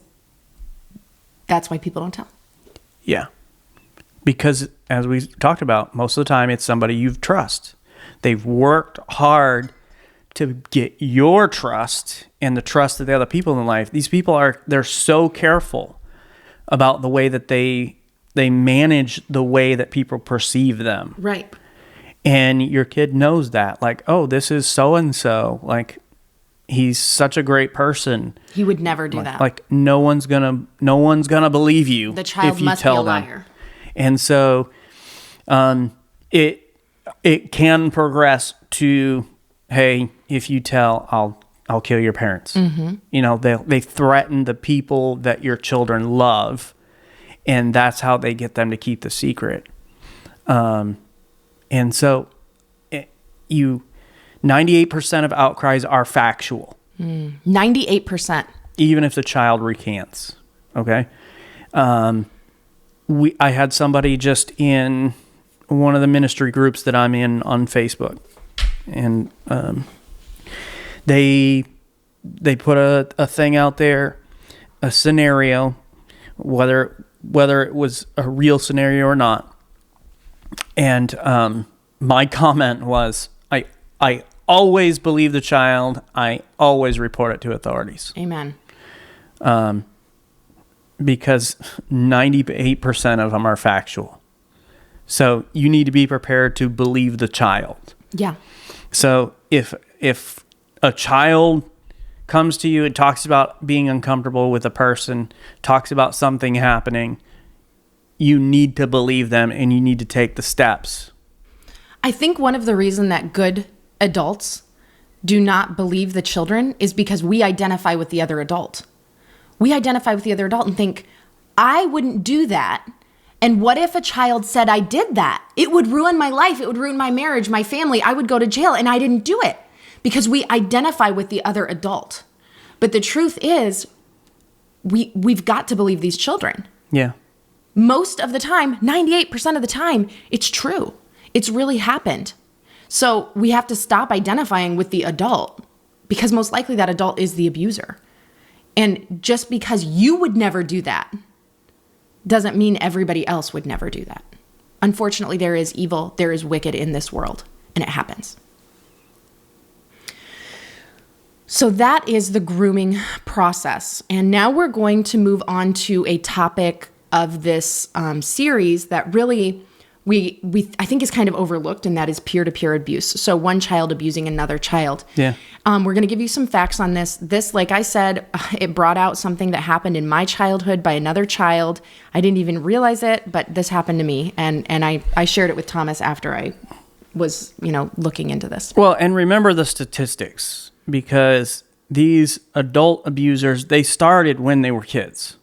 that's why people don't tell. Yeah. Because as we talked about, most of the time it's somebody you trust. They've worked hard to get your trust and the trust of the other people in life. These people they're so careful about the way that they manage the way that people perceive them. Right. And your kid knows that, like, oh, this is so-and-so. Like, he's such a great person. He would never do that. Like, no one's gonna believe you. The child if you must tell be a liar. them. And so, it can progress to, hey, if you tell, I'll kill your parents. Mm-hmm. They threaten the people that your children love, and that's how they get them to keep the secret. And so 98% of outcries are factual. 98%. Even if the child recants. Okay. I had somebody just in one of the ministry groups that I'm in on Facebook, and they put a thing out there, a scenario, whether it was a real scenario or not. And my comment was, I always believe the child. I always report it to authorities. Amen. Because 98% of them are factual. So you need to be prepared to believe the child. Yeah. So if a child comes to you and talks about being uncomfortable with a person, talks about something happening, you need to believe them and you need to take the steps. I think one of the reasons that good adults do not believe the children is because we identify with the other adult. We identify with the other adult and think, I wouldn't do that. And what if a child said I did that? It would ruin my life. It would ruin my marriage, my family. I would go to jail, and I didn't do it because we identify with the other adult. But the truth is, we've got to believe these children. Yeah. Most of the time, 98% of the time, it's true. It's really happened. So we have to stop identifying with the adult because most likely that adult is the abuser. And just because you would never do that doesn't mean everybody else would never do that. Unfortunately, there is evil, there is wicked in this world, and it happens. So that is the grooming process. And now we're going to move on to a topic of this series that really I think is kind of overlooked, and that is peer-to-peer abuse. So one child abusing another child. Yeah. We're going to give you some facts on this. This, like I said, it brought out something that happened in my childhood by another child. I didn't even realize it, but this happened to me. And I shared it with Thomas after I was, looking into this. Well, and remember the statistics, because these adult abusers, they started when they were kids.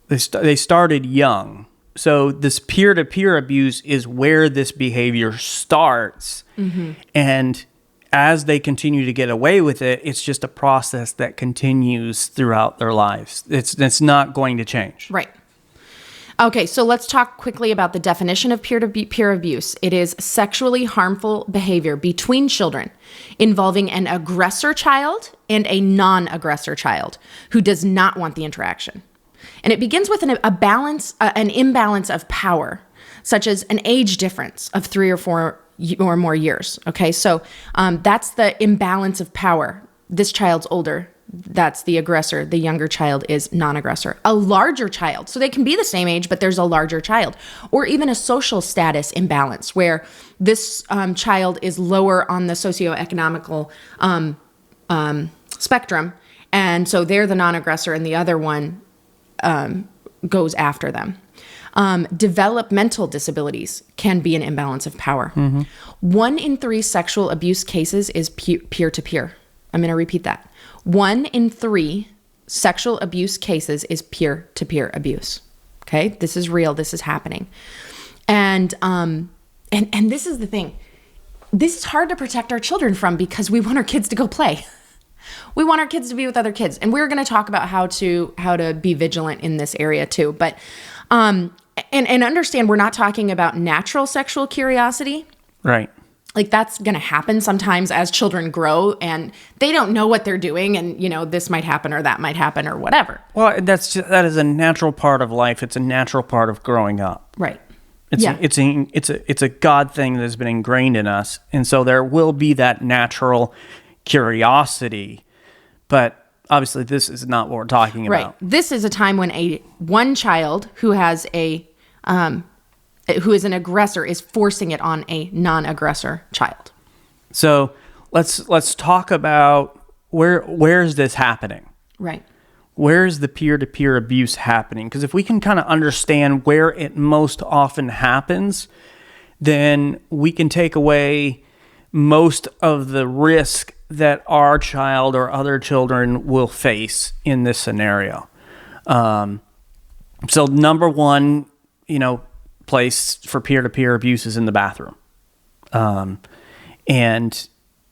They started young. So this peer-to-peer abuse is where this behavior starts. Mm-hmm. And as they continue to get away with it, it's just a process that continues throughout their lives. It's not going to change. Right. Okay, so let's talk quickly about the definition of peer-to-peer abuse. It is sexually harmful behavior between children involving an aggressor child and a non-aggressor child who does not want the interaction. And it begins with an imbalance of power, such as an age difference of 3 or 4 or more years. Okay, so that's the imbalance of power. This child's older. That's the aggressor. The younger child is non-aggressor. A larger child, so they can be the same age, but there's a larger child. Or even a social status imbalance where this child is lower on the socioeconomical spectrum, and so they're the non-aggressor and the other one goes after them. Developmental disabilities can be an imbalance of power. Mm-hmm. 1 in 3 sexual abuse cases is peer-to-peer. I'm going to repeat that. 1 in 3 sexual abuse cases is peer-to-peer abuse. Okay, this is real. This is happening, and this is the thing. This is hard to protect our children from because we want our kids to go play. We want our kids to be with other kids. And we're going to talk about how to be vigilant in this area too. But, and understand we're not talking about natural sexual curiosity. Right. Like that's going to happen sometimes as children grow and they don't know what they're doing. And, this might happen or that might happen or whatever. Well, that is a natural part of life. It's a natural part of growing up. Right. It's a God thing that has been ingrained in us. And so there will be that natural curiosity, but obviously this is not what we're talking about. Right. This is a time when one child who has who is an aggressor is forcing it on a non-aggressor child. So let's talk about where is this happening? Right. Where is the peer-to-peer abuse happening? Because if we can kind of understand where it most often happens, then we can take away most of the risk that our child or other children will face in this scenario. So number one, place for peer-to-peer abuse is in the bathroom. And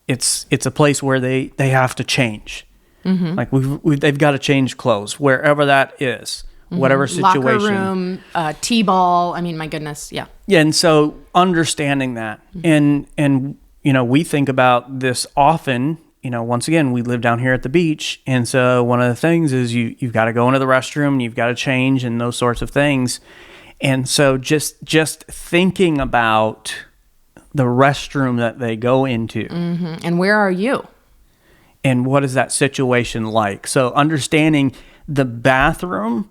it's a place where they have to change. Mm-hmm. Like they've got to change clothes wherever that is, whatever situation. Locker room, T-ball. I mean, my goodness. Yeah. Yeah. And so understanding that and, we think about this often, once again, we live down here at the beach. And so one of the things is you've got to go into the restroom, you've got to change and those sorts of things. And so just thinking about the restroom that they go into. And where are you? And what is that situation like? So understanding the bathroom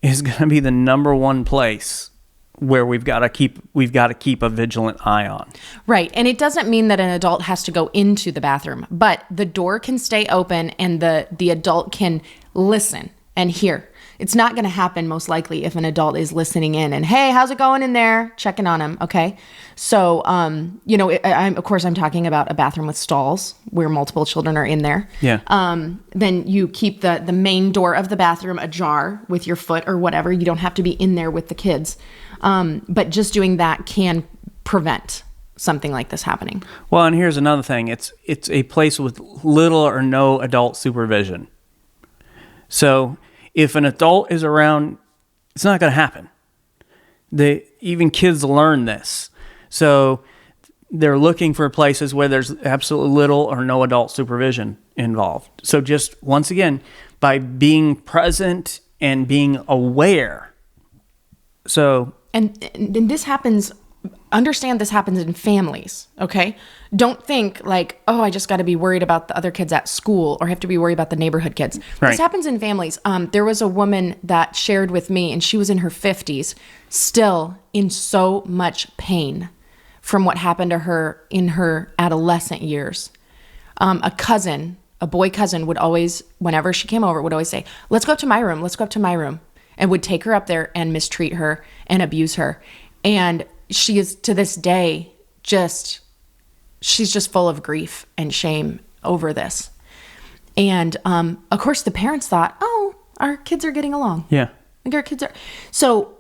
is going to be the number one place where we've got to keep a vigilant eye on. Right. And it doesn't mean that an adult has to go into the bathroom, but the door can stay open and the adult can listen and hear. It's not going to happen most likely if an adult is listening in and, hey, how's it going in there? Checking on him. Okay. So, of course I'm talking about a bathroom with stalls where multiple children are in there. Yeah. Then you keep the main door of the bathroom ajar with your foot or whatever. You don't have to be in there with the kids. But just doing that can prevent something like this happening. Well, and here's another thing. It's a place with little or no adult supervision. So if an adult is around, it's not going to happen. Even kids learn this. So they're looking for places where there's absolutely little or no adult supervision involved. So just, once again, by being present and being aware. So... And this happens, understand this happens in families, okay? Don't think like, oh, I just got to be worried about the other kids at school or have to be worried about the neighborhood kids. Right. This happens in families. There was a woman that shared with me, and she was in her 50s, still in so much pain from what happened to her in her adolescent years. A boy cousin would always, whenever she came over, would always say, let's go up to my room, let's go up to my room. And would take her up there and mistreat her and abuse her. And she is, to this day, she's just full of grief and shame over this. And, of course, the parents thought, oh, our kids are getting along. Yeah. Like our kids are. So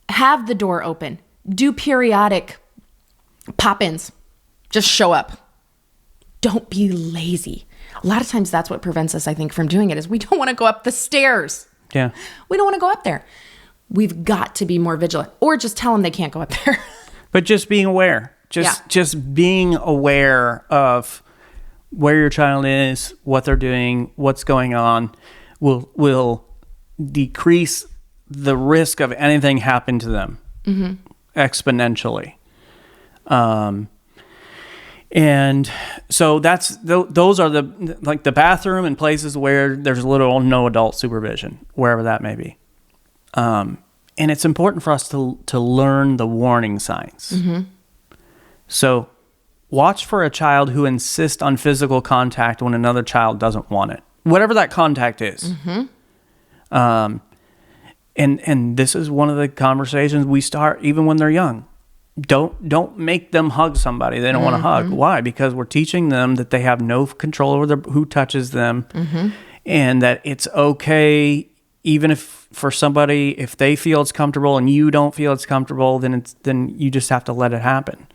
have the door open. Do periodic pop-ins. Just show up. Don't be lazy. A lot of times that's what prevents us, I think, from doing it, is we don't want to go up the stairs. Yeah. We don't want to go up there. We've got to be more vigilant, or just tell them they can't go up there. But just being aware, just being aware of where your child is, what they're doing, what's going on, will decrease the risk of anything happen to them exponentially. And so those are the bathroom and places where there's little or no adult supervision, wherever that may be. And it's important for us to learn the warning signs. So watch for a child who insists on physical contact when another child doesn't want it, whatever that contact is. And this is one of the conversations we start even when they're young. Don't make them hug somebody they don't want to hug. Why? Because we're teaching them that they have no control over who touches them, and that it's okay, even if for somebody, if they feel it's comfortable and you don't feel it's comfortable, then you just have to let it happen.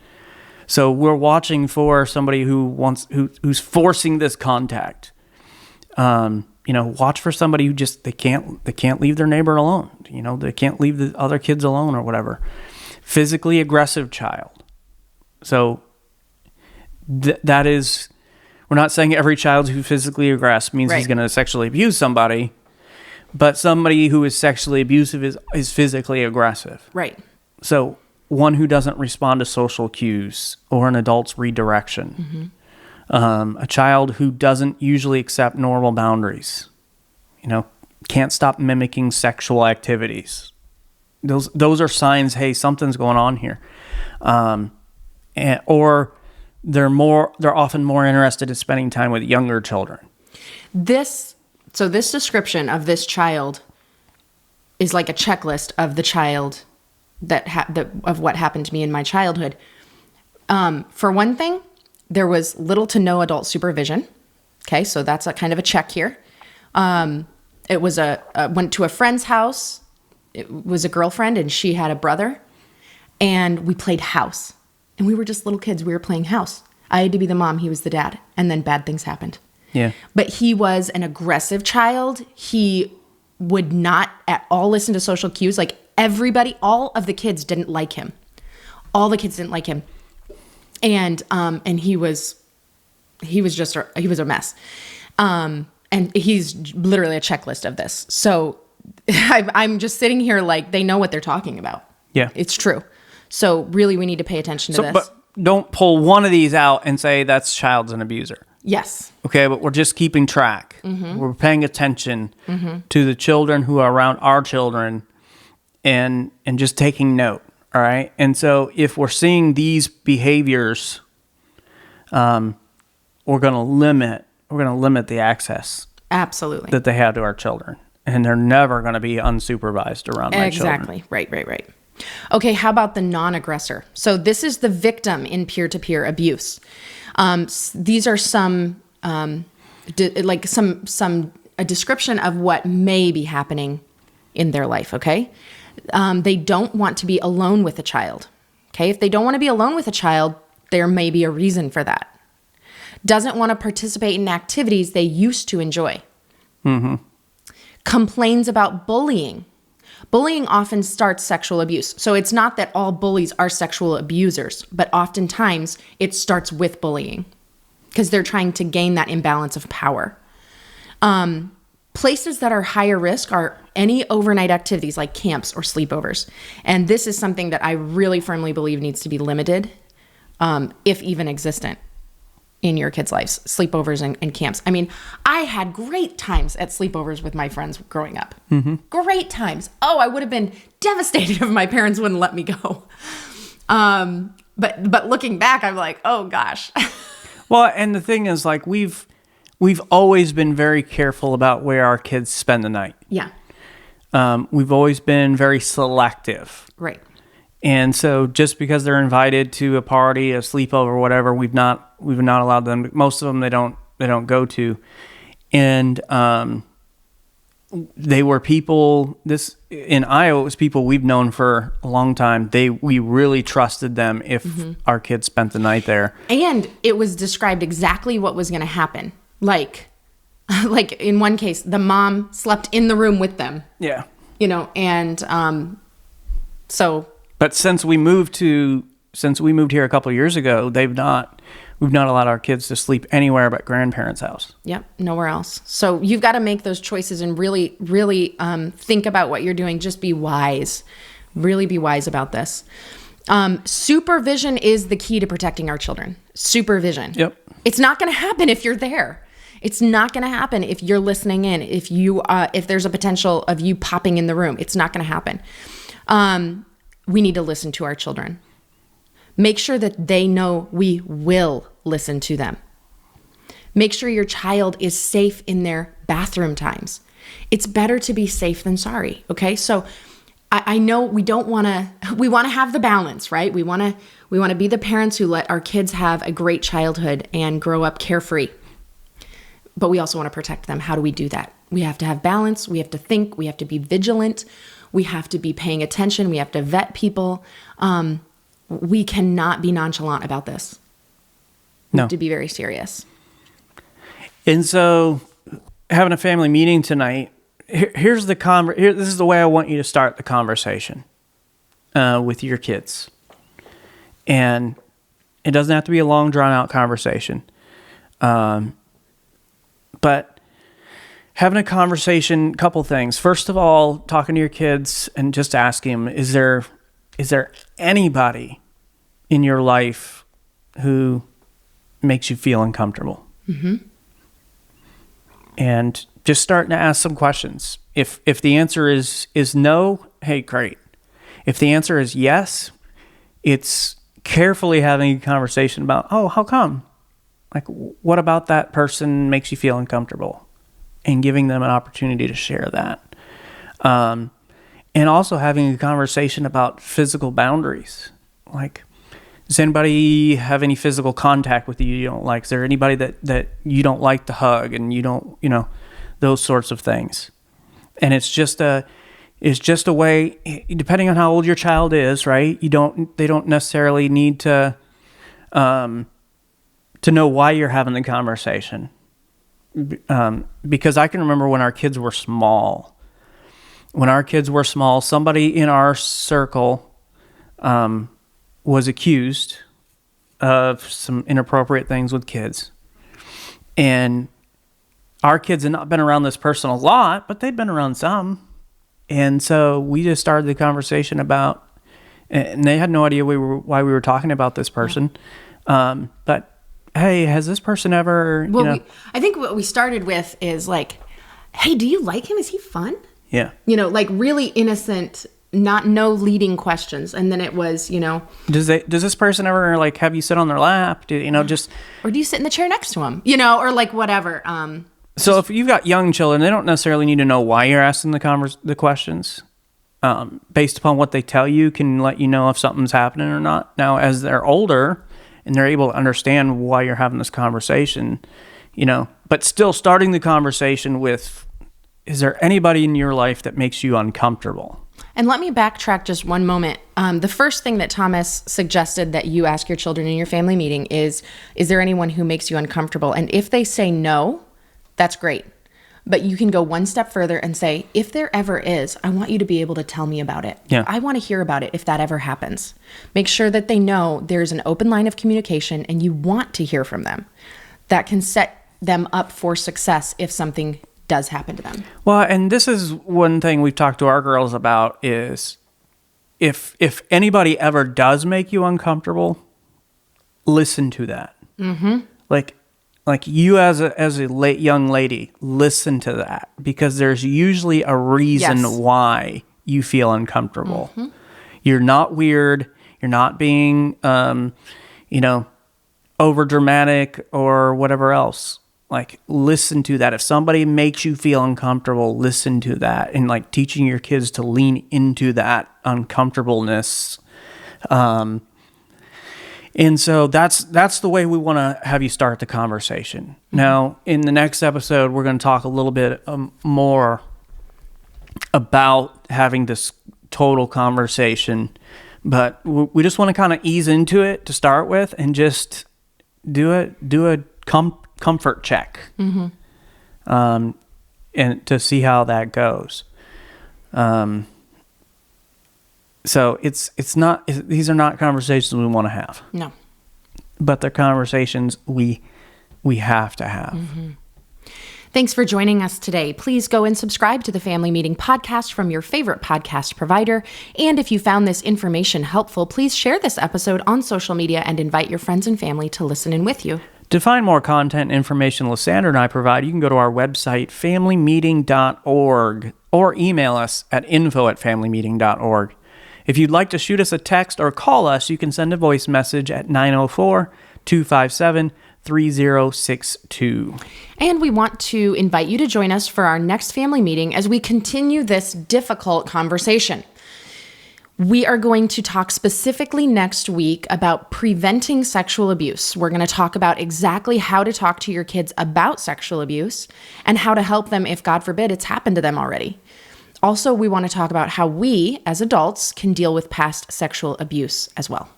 So we're watching for somebody who's forcing this contact. Watch for somebody who just they can't leave their neighbor alone. They can't leave the other kids alone or whatever. Physically aggressive child. So that is, we're not saying every child who physically aggressive means he's going to sexually abuse somebody, but somebody who is sexually abusive is physically aggressive. Right. So one who doesn't respond to social cues or an adult's redirection. A child who doesn't usually accept normal boundaries. Can't stop mimicking sexual activities. Those are signs, hey, something's going on here. Or they're often more interested in spending time with younger children. This description of this child is like a checklist of the child of what happened to me in my childhood. For one thing, there was little to no adult supervision. Okay, so that's a kind of a check here. It was went to a friend's house. It was a girlfriend, and she had a brother, and we played house. And we were just little kids. We were playing house. I had to be the mom. He was the dad. And then bad things happened. Yeah. But he was an aggressive child. He would not at all listen to social cues. Like everybody, all of the kids didn't like him. All the kids didn't like him. And he was a mess. And he's literally a checklist of this. So I'm just sitting here like they know what they're talking about. Yeah. It's true. So really we need to pay attention to this. But don't pull one of these out and say that's child's an abuser. Yes. Okay, but we're just keeping track. We're paying attention to the children who are around our children and just taking note, all right? And so if we're seeing these behaviors, we're going to limit the access Absolutely. that they have to our children. And they're never going to be unsupervised around my children. Exactly. Right. Okay, how about the non-aggressor? So this is the victim in peer-to-peer abuse. These are some a description of what may be happening in their life, okay? They don't want to be alone with a child, okay? If they don't want to be alone with a child, there may be a reason for that. Doesn't want to participate in activities they used to enjoy. Complains about bullying. Bullying often starts sexual abuse. So it's not that all bullies are sexual abusers, but oftentimes it starts with bullying because they're trying to gain that imbalance of power. Places that are higher risk are any overnight activities like camps or sleepovers. And this is something that I really firmly believe needs to be limited, if even existent, in your kids' lives, sleepovers and camps. I mean, I had great times at sleepovers with my friends growing up. Great times. Oh, I would have been devastated if my parents wouldn't let me go. But looking back, I'm like, oh gosh. Well, and the thing is, like, we've always been very careful about where our kids spend the night. Yeah. We've always been very selective. Right. And so just because they're invited to a party, a sleepover, whatever, we've not allowed them. Most of them they don't go to. And they were people. This in Iowa, it was people we've known for a long time. We really trusted them if our kids spent the night there. And it was described exactly what was going to happen. Like in one case, the mom slept in the room with them. Yeah. And so. But since we moved here a couple of years ago, we've not allowed our kids to sleep anywhere but grandparents' house. Yep, nowhere else. So you've got to make those choices and really, really think about what you're doing. Just be wise. Really be wise about this. Supervision is the key to protecting our children. Supervision. Yep. It's not going to happen if you're there. It's not going to happen if you're listening in. If there's a potential of you popping in the room, it's not going to happen. We need to listen to our children. Make sure that they know we will listen to them. Make sure your child is safe in their bathroom times. It's better to be safe than sorry, okay? So I know we want to have the balance, right? We want to be the parents who let our kids have a great childhood and grow up carefree. But we also want to protect them. How do we do that? We have to have balance. We have to think. We have to be vigilant. We have to be paying attention. We have to vet people. We cannot be nonchalant about this. We have to be very serious. And so, having a family meeting tonight, this is the way I want you to start the conversation with your kids. And it doesn't have to be a long, drawn-out conversation. But having a conversation, couple things. First of all, talking to your kids and just asking them, is there anybody in your life who makes you feel uncomfortable? And just starting to ask some questions. If the answer is no, hey, great. If the answer is yes, it's carefully having a conversation about, oh, how come? Like, what about that person makes you feel uncomfortable? And giving them an opportunity to share that. And also having a conversation about physical boundaries. Like, does anybody have any physical contact with you don't like? Is there anybody that you don't like to hug and you don't, those sorts of things? And it's just a way, depending on how old your child is, right? They don't necessarily need to know why you're having the conversation. Because I can remember when our kids were small, when our kids were small, somebody in our circle was accused of some inappropriate things with kids. And our kids had not been around this person a lot, but they'd been around some. And so we just started the conversation about, and they had no idea why we were talking about this person. But hey, has this person ever, I think what we started with is like, hey, do you like him? Is he fun? Yeah. Like really innocent, no leading questions. And then it was, does this person ever like have you sit on their lap? Or do you sit in the chair next to him? Or like whatever. So if you've got young children, they don't necessarily need to know why you're asking the questions. Based upon what they tell you can let you know if something's happening or not. Now, as they're older and they're able to understand why you're having this conversation, but still starting the conversation with, is there anybody in your life that makes you uncomfortable? And let me backtrack just one moment. The first thing that Thomas suggested that you ask your children in your family meeting is there anyone who makes you uncomfortable? And if they say no, that's great. But you can go one step further and say, if there ever is, I want you to be able to tell me about it. Yeah. I want to hear about it if that ever happens. Make sure that they know there's an open line of communication and you want to hear from them. That can set them up for success if something does happen to them. Well, and this is one thing we've talked to our girls about is if anybody ever does make you uncomfortable, listen to that. Mm-hmm. Like you as a late young lady, listen to that because there's usually a reason why you feel uncomfortable. Mm-hmm. You're not weird. You're not being, over dramatic or whatever else. Like listen to that. If somebody makes you feel uncomfortable, listen to that, and like teaching your kids to lean into that uncomfortableness. And so that's the way we want to have you start the conversation. Mm-hmm. Now, in the next episode, we're going to talk a little bit more about having this total conversation, but we just want to kind of ease into it to start with and just do a comfort check, mm-hmm. And to see how that goes. So these are not conversations we want to have. No. But they're conversations we have to have. Mm-hmm. Thanks for joining us today. Please go and subscribe to the Family Meeting Podcast from your favorite podcast provider. And if you found this information helpful, please share this episode on social media and invite your friends and family to listen in with you. To find more content and information Lysandra and I provide, you can go to our website, familymeeting.org, or email us at info@familymeeting.org. If you'd like to shoot us a text or call us, you can send a voice message at 904-257-3062. And we want to invite you to join us for our next family meeting as we continue this difficult conversation. We are going to talk specifically next week about preventing sexual abuse. We're going to talk about exactly how to talk to your kids about sexual abuse and how to help them if, God forbid, it's happened to them already. Also, we want to talk about how we, as adults, can deal with past sexual abuse as well.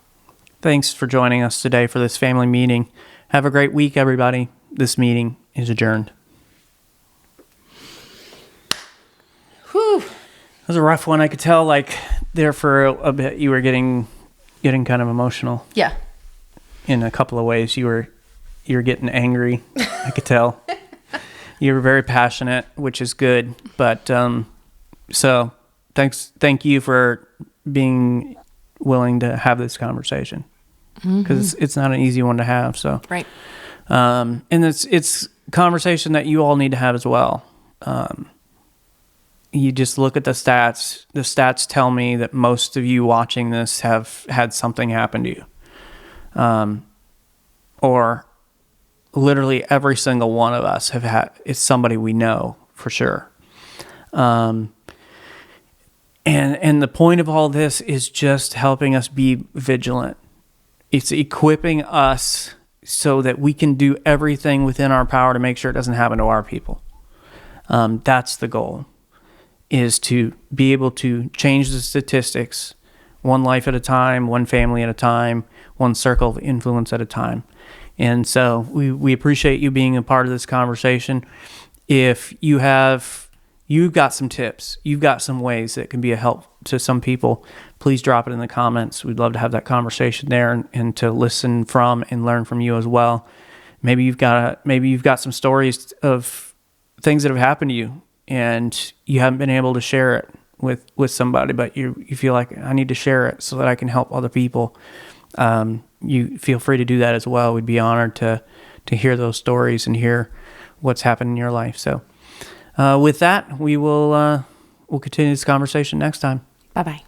Thanks for joining us today for this family meeting. Have a great week, everybody. This meeting is adjourned. Whew. It was a rough one. I could tell, there for a bit, you were getting kind of emotional. Yeah. In a couple of ways, you were getting angry. I could tell. You were very passionate, which is good. But so thank you for being willing to have this conversation because it's not an easy one to have. So right. And it's conversation that you all need to have as well. You just look at the stats. The stats tell me that most of you watching this have had something happen to you. Or literally every single one of us it's somebody we know for sure. And the point of all this is just helping us be vigilant. It's equipping us so that we can do everything within our power to make sure it doesn't happen to our people. That's the goal, is to be able to change the statistics one life at a time, one family at a time, one circle of influence at a time. And so we appreciate you being a part of this conversation. If you have you've got some tips, you've got some ways that can be a help to some people, please drop it in the comments. We'd love to have that conversation there and to listen from and learn from you as well. Maybe you've got some stories of things that have happened to you and you haven't been able to share it with somebody, but you feel like I need to share it so that I can help other people. You feel free to do that as well. We'd be honored to hear those stories and hear what's happened in your life. So with that, we'll continue this conversation next time. Bye-bye.